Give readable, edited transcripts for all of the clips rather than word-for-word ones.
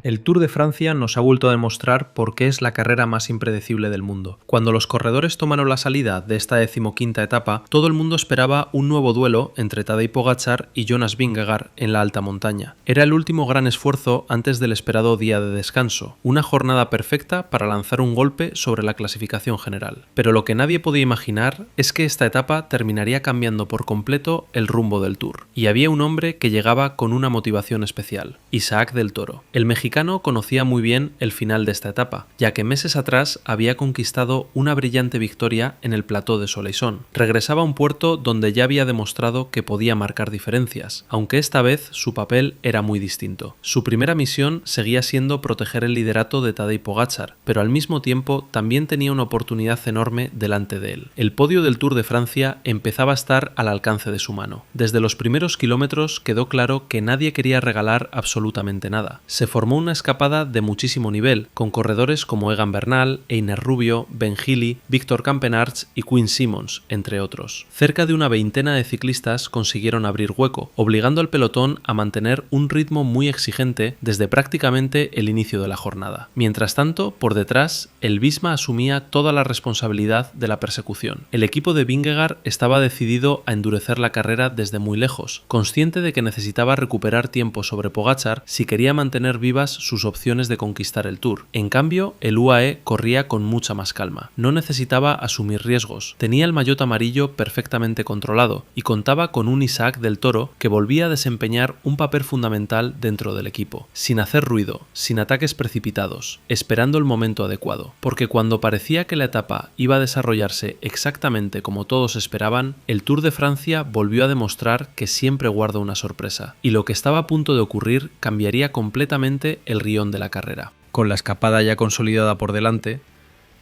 El Tour de Francia nos ha vuelto a demostrar por qué es la carrera más impredecible del mundo. Cuando los corredores tomaron la salida de esta 15ª etapa, todo el mundo esperaba un nuevo duelo entre Tadej Pogačar y Jonas Vingegaard en la alta montaña. Era el último gran esfuerzo antes del esperado día de descanso, una jornada perfecta para lanzar un golpe sobre la clasificación general. Pero lo que nadie podía imaginar es que esta etapa terminaría cambiando por completo el rumbo del Tour. Y había un hombre que llegaba con una motivación especial: Isaac del Toro. El mexicano conocía muy bien el final de esta etapa, ya que meses atrás había conquistado una brillante victoria en el Plató de Soleilson. Regresaba a un puerto donde ya había demostrado que podía marcar diferencias, aunque esta vez su papel era muy distinto. Su primera misión seguía siendo proteger el liderato de Tadej Pogačar, pero al mismo tiempo también tenía una oportunidad enorme delante de él. El podio del Tour de Francia empezaba a estar al alcance de su mano. Desde los primeros kilómetros quedó claro que nadie quería regalar absolutamente nada. Se formó una escapada de muchísimo nivel, con corredores como Egan Bernal, Einar Rubio, Ben Healy, Víctor Campenaerts y Quinn Simmons, entre otros. Cerca de una veintena de ciclistas consiguieron abrir hueco, obligando al pelotón a mantener un ritmo muy exigente desde prácticamente el inicio de la jornada. Mientras tanto, por detrás, el Visma asumía toda la responsabilidad de la persecución. El equipo de Vingegaard estaba decidido a endurecer la carrera desde muy lejos, consciente de que necesitaba recuperar tiempo sobre Pogačar si quería mantener vivas sus opciones de conquistar el Tour. En cambio, el UAE corría con mucha más calma. No necesitaba asumir riesgos. Tenía el maillot amarillo perfectamente controlado y contaba con un Isaac del Toro que volvía a desempeñar un papel fundamental dentro del equipo, sin hacer ruido, sin ataques precipitados, esperando el momento adecuado. Porque cuando parecía que la etapa iba a desarrollarse exactamente como todos esperaban, el Tour de Francia volvió a demostrar que siempre guarda una sorpresa, y lo que estaba a punto de ocurrir cambiaría completamente el guión de la carrera. Con la escapada ya consolidada por delante,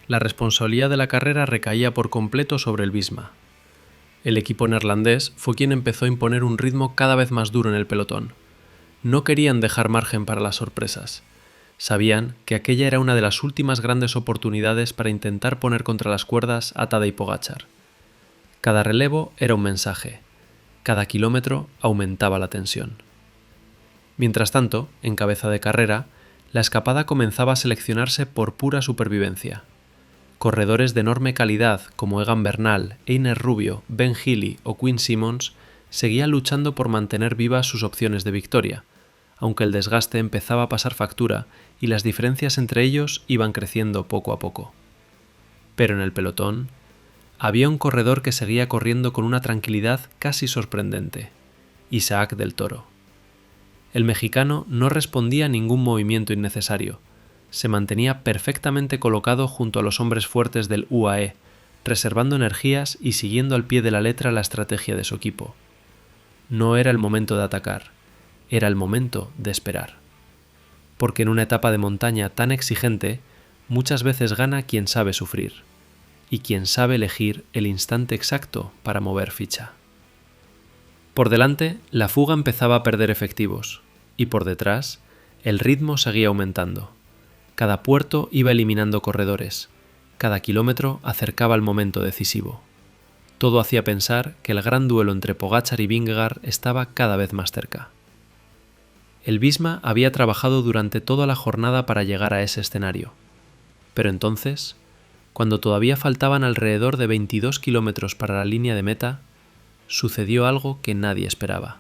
la responsabilidad de la carrera recaía por completo sobre el Visma. El equipo neerlandés fue quien empezó a imponer un ritmo cada vez más duro en el pelotón. No querían dejar margen para las sorpresas. Sabían que aquella era una de las últimas grandes oportunidades para intentar poner contra las cuerdas a Tadej Pogačar. Cada relevo era un mensaje. Cada kilómetro aumentaba la tensión. Mientras tanto, en cabeza de carrera, la escapada comenzaba a seleccionarse por pura supervivencia. Corredores de enorme calidad como Egan Bernal, Einar Rubio, Ben Healy o Quinn Simmons seguían luchando por mantener vivas sus opciones de victoria, aunque el desgaste empezaba a pasar factura y las diferencias entre ellos iban creciendo poco a poco. Pero en el pelotón había un corredor que seguía corriendo con una tranquilidad casi sorprendente: Isaac del Toro. El mexicano no respondía a ningún movimiento innecesario. Se mantenía perfectamente colocado junto a los hombres fuertes del UAE, reservando energías y siguiendo al pie de la letra la estrategia de su equipo. No era el momento de atacar, era el momento de esperar. Porque en una etapa de montaña tan exigente, muchas veces gana quien sabe sufrir, y quien sabe elegir el instante exacto para mover ficha. Por delante, la fuga empezaba a perder efectivos, y por detrás, el ritmo seguía aumentando. Cada puerto iba eliminando corredores, cada kilómetro acercaba el momento decisivo. Todo hacía pensar que el gran duelo entre Pogačar y Vingegaard estaba cada vez más cerca. El Visma había trabajado durante toda la jornada para llegar a ese escenario, pero entonces, cuando todavía faltaban alrededor de 22 kilómetros para la línea de meta, sucedió algo que nadie esperaba.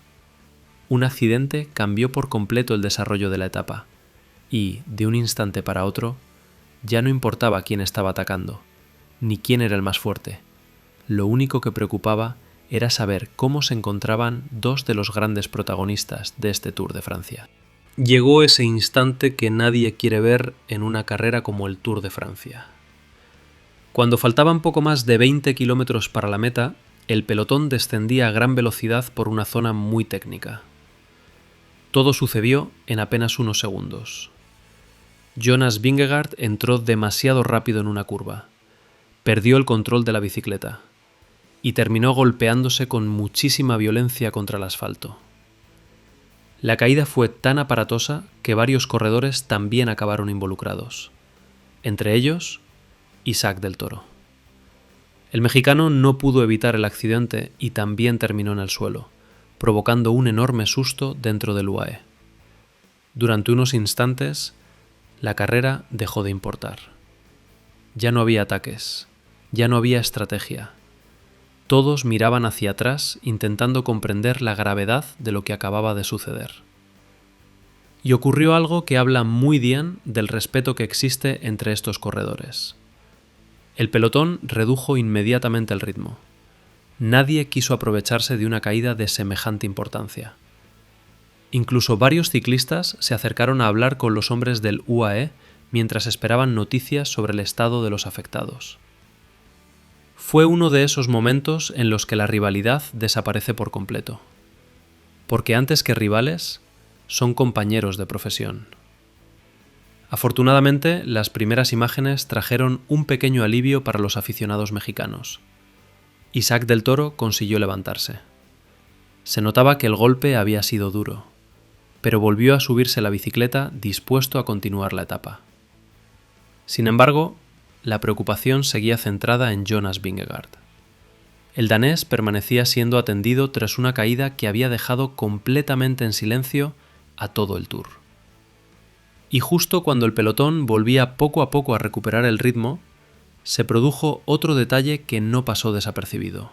Un accidente cambió por completo el desarrollo de la etapa, y, de un instante para otro, ya no importaba quién estaba atacando, ni quién era el más fuerte. Lo único que preocupaba era saber cómo se encontraban dos de los grandes protagonistas de este Tour de Francia. Llegó ese instante que nadie quiere ver en una carrera como el Tour de Francia. Cuando faltaban poco más de 20 kilómetros para la meta, el pelotón descendía a gran velocidad por una zona muy técnica. Todo sucedió en apenas unos segundos. Jonas Vingegaard entró demasiado rápido en una curva, perdió el control de la bicicleta y terminó golpeándose con muchísima violencia contra el asfalto. La caída fue tan aparatosa que varios corredores también acabaron involucrados, entre ellos Isaac del Toro. El mexicano no pudo evitar el accidente y también terminó en el suelo, provocando un enorme susto dentro del UAE. Durante unos instantes, la carrera dejó de importar. Ya no había ataques, ya no había estrategia. Todos miraban hacia atrás intentando comprender la gravedad de lo que acababa de suceder. Y ocurrió algo que habla muy bien del respeto que existe entre estos corredores. El pelotón redujo inmediatamente el ritmo. Nadie quiso aprovecharse de una caída de semejante importancia. Incluso varios ciclistas se acercaron a hablar con los hombres del UAE mientras esperaban noticias sobre el estado de los afectados. Fue uno de esos momentos en los que la rivalidad desaparece por completo. Porque antes que rivales, son compañeros de profesión. Afortunadamente, las primeras imágenes trajeron un pequeño alivio para los aficionados mexicanos. Isaac del Toro consiguió levantarse. Se notaba que el golpe había sido duro, pero volvió a subirse a la bicicleta dispuesto a continuar la etapa. Sin embargo, la preocupación seguía centrada en Jonas Vingegaard. El danés permanecía siendo atendido tras una caída que había dejado completamente en silencio a todo el Tour. Y justo cuando el pelotón volvía poco a poco a recuperar el ritmo, se produjo otro detalle que no pasó desapercibido.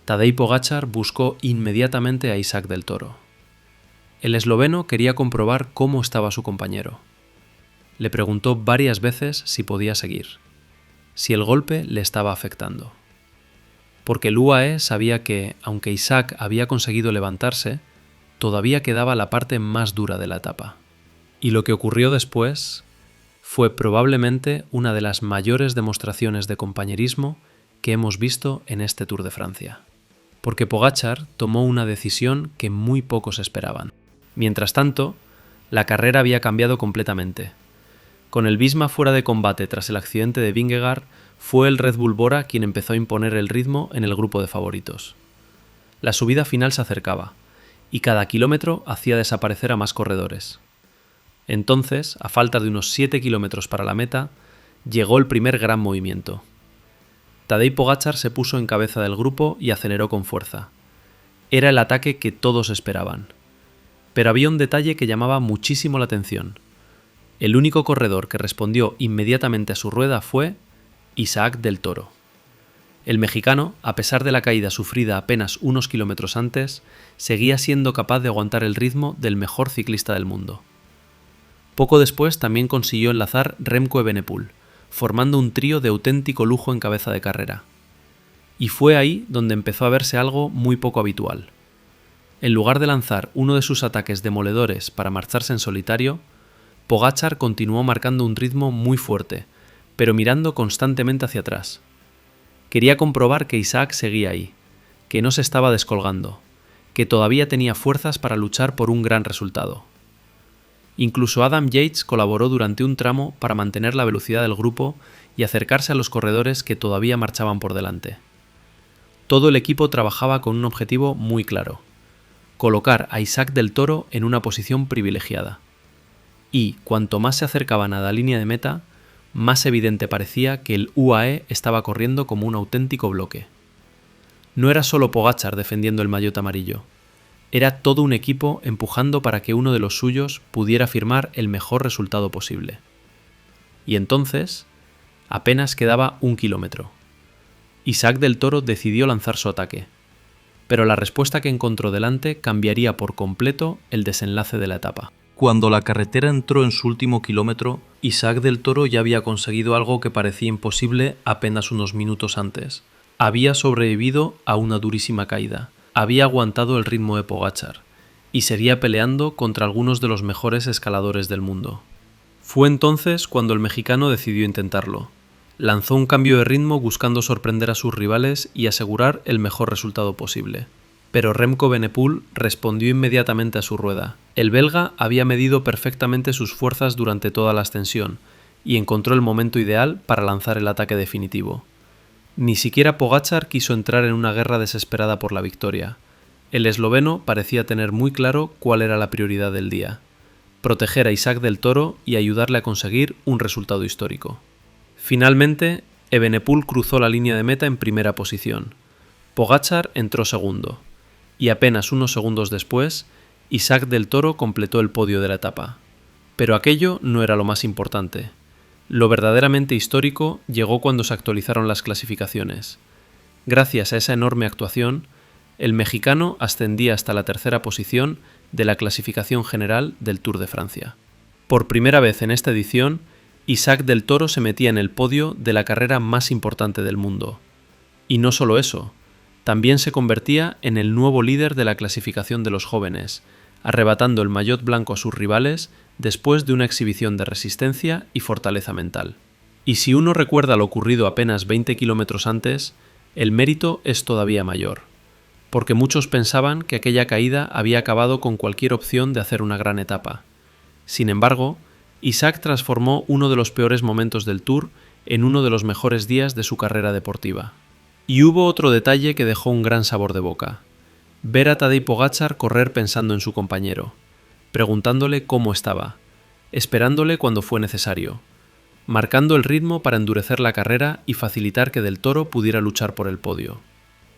Tadej Pogačar buscó inmediatamente a Isaac del Toro. El esloveno quería comprobar cómo estaba su compañero. Le preguntó varias veces si podía seguir, si el golpe le estaba afectando. Porque el UAE sabía que, aunque Isaac había conseguido levantarse, todavía quedaba la parte más dura de la etapa. Y lo que ocurrió después fue probablemente una de las mayores demostraciones de compañerismo que hemos visto en este Tour de Francia. Porque Pogačar tomó una decisión que muy pocos esperaban. Mientras tanto, la carrera había cambiado completamente. Con el Visma fuera de combate tras el accidente de Vingegaard, fue el Red Bull Bora quien empezó a imponer el ritmo en el grupo de favoritos. La subida final se acercaba, y cada kilómetro hacía desaparecer a más corredores. Entonces, a falta de unos 7 kilómetros para la meta, llegó el primer gran movimiento. Tadej Pogačar se puso en cabeza del grupo y aceleró con fuerza. Era el ataque que todos esperaban. Pero había un detalle que llamaba muchísimo la atención. El único corredor que respondió inmediatamente a su rueda fue Isaac del Toro. El mexicano, a pesar de la caída sufrida apenas unos kilómetros antes, seguía siendo capaz de aguantar el ritmo del mejor ciclista del mundo. Poco después también consiguió enlazar Remco Evenepoel, formando un trío de auténtico lujo en cabeza de carrera. Y fue ahí donde empezó a verse algo muy poco habitual. En lugar de lanzar uno de sus ataques demoledores para marcharse en solitario, Pogačar continuó marcando un ritmo muy fuerte, pero mirando constantemente hacia atrás. Quería comprobar que Isaac seguía ahí, que no se estaba descolgando, que todavía tenía fuerzas para luchar por un gran resultado. Incluso Adam Yates colaboró durante un tramo para mantener la velocidad del grupo y acercarse a los corredores que todavía marchaban por delante. Todo el equipo trabajaba con un objetivo muy claro: colocar a Isaac del Toro en una posición privilegiada. Y, cuanto más se acercaban a la línea de meta, más evidente parecía que el UAE estaba corriendo como un auténtico bloque. No era solo Pogačar defendiendo el maillot amarillo. Era todo un equipo empujando para que uno de los suyos pudiera firmar el mejor resultado posible. Y entonces, apenas quedaba 1 kilómetro. Isaac del Toro decidió lanzar su ataque, pero la respuesta que encontró delante cambiaría por completo el desenlace de la etapa. Cuando la carretera entró en su último kilómetro, Isaac del Toro ya había conseguido algo que parecía imposible apenas unos minutos antes. Había sobrevivido a una durísima caída. Había aguantado el ritmo de Pogačar y seguía peleando contra algunos de los mejores escaladores del mundo. Fue entonces cuando el mexicano decidió intentarlo. Lanzó un cambio de ritmo buscando sorprender a sus rivales y asegurar el mejor resultado posible. Pero Remco Evenepoel respondió inmediatamente a su rueda. El belga había medido perfectamente sus fuerzas durante toda la ascensión y encontró el momento ideal para lanzar el ataque definitivo. Ni siquiera Pogačar quiso entrar en una guerra desesperada por la victoria. El esloveno parecía tener muy claro cuál era la prioridad del día: proteger a Isaac del Toro y ayudarle a conseguir un resultado histórico. Finalmente, Evenepoel cruzó la línea de meta en primera posición. Pogačar entró segundo. Y apenas unos segundos después, Isaac del Toro completó el podio de la etapa. Pero aquello no era lo más importante. Lo verdaderamente histórico llegó cuando se actualizaron las clasificaciones. Gracias a esa enorme actuación, el mexicano ascendía hasta la tercera posición de la clasificación general del Tour de Francia. Por primera vez en esta edición, Isaac del Toro se metía en el podio de la carrera más importante del mundo. Y no solo eso, también se convertía en el nuevo líder de la clasificación de los jóvenes, arrebatando el maillot blanco a sus rivales después de una exhibición de resistencia y fortaleza mental. Y si uno recuerda lo ocurrido apenas 20 kilómetros antes, el mérito es todavía mayor, porque muchos pensaban que aquella caída había acabado con cualquier opción de hacer una gran etapa. Sin embargo, Isaac transformó uno de los peores momentos del Tour en uno de los mejores días de su carrera deportiva. Y hubo otro detalle que dejó un gran sabor de boca: ver a Tadej Pogačar correr pensando en su compañero, preguntándole cómo estaba, esperándole cuando fue necesario, marcando el ritmo para endurecer la carrera y facilitar que Del Toro pudiera luchar por el podio.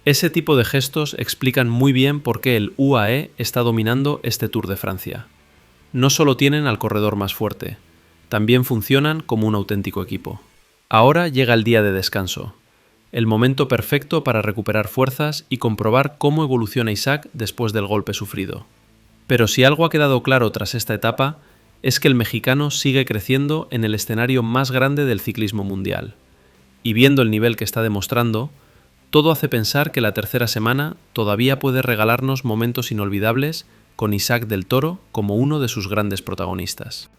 Ese tipo de gestos explican muy bien por qué el UAE está dominando este Tour de Francia. No solo tienen al corredor más fuerte, también funcionan como un auténtico equipo. Ahora llega el día de descanso, el momento perfecto para recuperar fuerzas y comprobar cómo evoluciona Isaac después del golpe sufrido. Pero si algo ha quedado claro tras esta etapa, es que el mexicano sigue creciendo en el escenario más grande del ciclismo mundial. Y viendo el nivel que está demostrando, todo hace pensar que la tercera semana todavía puede regalarnos momentos inolvidables con Isaac del Toro como uno de sus grandes protagonistas.